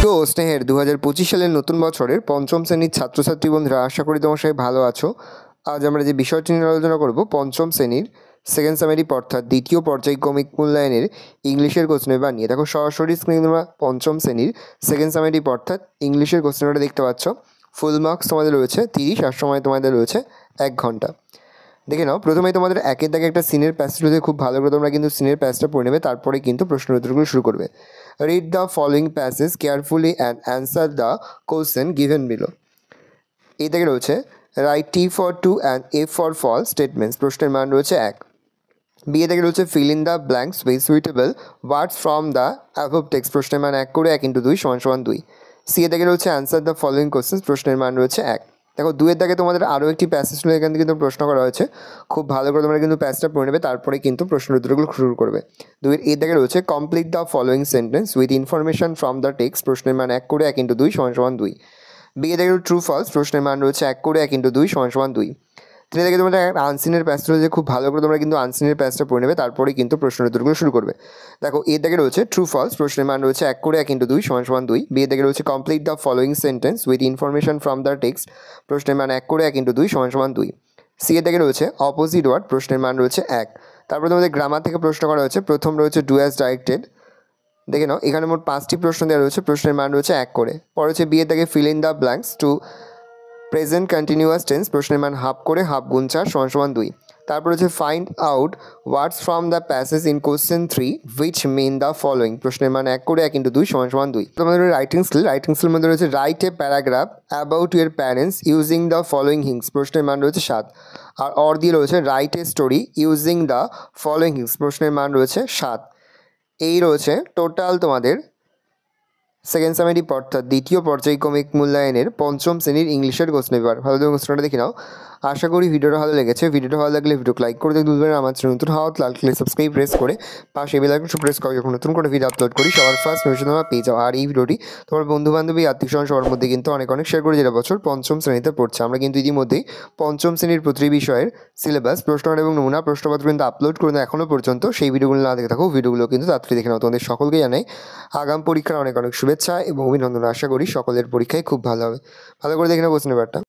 তো স্নেহের 2025 সালের নতুন বছরের পঞ্চম শ্রেণীর ছাত্রছাত্রী বন্ধুরা, আশা করি তোমার সবাই ভালো আছো। আজ আমরা যে বিষয়টি নিয়ে আলোচনা করব, পঞ্চম শ্রেণীর সেকেন্ড সামেটিভ অর্থাৎ দ্বিতীয় পর্যায়ক্রমিক মূল্যায়নের ইংলিশের কোশ্চেন পেপার নিয়ে। দেখো সরাসরি স্ক্রিনে তোমরা পঞ্চম শ্রেণীর সেকেন্ড সামেটিভ অর্থাৎ ইংলিশের কোশ্চেন পেপারটা দেখতে পাচ্ছ। ফুল মার্কস তোমাদের রয়েছে 30, আর সময় তোমাদের রয়েছে 1 ঘন্টা। দেখে নাও, প্রথমেই তোমাদের একের দাগে একটা সিনের প্যাসেজ রয়েছে, খুব ভালো করে তোমরা কিন্তু সিনের প্যাসেজটা পড়ে নেবে, তারপরে কিন্তু প্রশ্ন উত্তরগুলো শুরু করবে। Read the following passage carefully and answer the question given below. এই থেকে রয়েছে write T for true and F for false statements, প্রশ্নের মান রয়েছে 1। বি এ থেকে রয়েছে fill in the blanks with suitable words from the above text, প্রশ্নের মান 1 করে 1 × 2 = 2। সি এ থেকে রয়েছে অ্যান্সার দ্য ফলোয়িং কোশ্চেন্স, প্রশ্নের মান রয়েছে 1। দেখো 2-এর দাগে তোমাদের আরও একটি প্যাসেজ রয়েছে, এখান থেকে কিন্তু প্রশ্ন করা হয়েছে, খুব ভালো করে তোমরা কিন্তু প্যাসেজটা পড়ে নেবে, তারপরে কিন্তু প্রশ্ন উত্তরগুলো শুরু করবে। 2-এর এর দাগে রয়েছে complete the following sentence with information from the text, প্রশ্নের মান 1 করে 1 × 2 = 2। বি এ থেকে ট্রু ফলস, প্রশ্নের মান রয়েছে 1 করে 1 × 2 = 2। 3 থেকে তোমরা আনসিনের প্যাসেজ রয়েছে, খুব ভালো করে তোমরা কিন্তু আনসিনের প্যাসেজটা পড়ে নেবে, তারপরে কিন্তু প্রশ্ন উত্তরগুলো শুরু করবে। দেখো এর দাগে রয়েছে ট্রু ফলস, প্রশ্নের মান রয়েছে 1 করে 1 × 2 = 2। বি এর দাগে রয়েছে complete the following sentence with information from the text, প্রশ্নের মান 1 করে 1 × 2 = 2। সি এর দাগে রয়েছে অপোজিট ওয়ার্ড, প্রশ্নের মান রয়েছে 1। তারপরে তোমাদের গ্রামার থেকে প্রশ্ন করা হয়েছে, প্রথম রয়েছে ডু অ্যাজ ডাইরেক্টেড। দেখে নাও, এখানে মোট 5টি প্রশ্ন দেওয়া রয়েছে, প্রশ্নের মান রয়েছে 1 করে। পরে হচ্ছে বি এর দাগে feel in the blanks two present continuous tense, প্রশ্নের মান হাফ করে হাফ গুণ 4 = 2। তারপর হচ্ছে find out words from the passage in question 3 which mean the following, প্রশ্নের মান 1 করে 1 × 2 = 2। তোমাদের রাইটিং স্কিল মধ্যে রয়েছে write a paragraph about your parents using the following hints, প্রশ্নের মান রয়েছে 7। আর অর দিয়ে রয়েছে write a story using the following hints, প্রশ্নের মান রয়েছে 7। এই রয়েছে টোটাল তোমাদের সেকেন্ড সামেটিভ অর্থাৎ দ্বিতীয় পর্যায়ক্রমিক মূল্যায়নের পঞ্চম শ্রেণীর ইংলিশের কোশ্চেন পেপার। ভালো করে কোশ্চেনটা দেখে নাও। আশা করি ভিডিওটা ভালো লেগেছে। ভিডিওটা ভালো লাগলে ভিডিওকে লাইক করে দেখতে ভুলবেন না। আমার চ্যানেল নতুন হওয়া লাল কালার সাবস্ক্রাইব প্রেস করে পাশে বেল আইকন প্রেস করে যখন নতুন করে ভিডিও আপলোড করি সবার ফার্স্ট নোটিফিকেশন তোমরা পেয়ে যাও। আর এই ভিডিওটি তোমার বন্ধু বান্ধবী আত্মীয় স্বজন সবার মধ্যে কিন্তু অনেক শেয়ার করে, যেটা বছর পঞ্চম শ্রেণীতে পড়ছে। আমরা কিন্তু ইতিমধ্যেই পঞ্চম শ্রেণীর প্রতিটি বিষয়ের সিলেবাস, প্রশ্নপত্র এবং নমুনা প্রশ্নপত্র কিন্তু আপলোড করে এখনও পর্যন্ত। সেই ভিডিওগুলো না দেখে থাকো, ভিডিওগুলো কিন্তু তাড়াতাড়ি দেখে নাও। তোমাদের সকলকে জানাই আগাম পরীক্ষার অনেক শুভেচ্ছা এবং অভিনন্দন। আশা করি সকলের পরীক্ষায় খুব ভালো হবে। ভালো করে দেখে নাও কোশ্চেন পেপারটা।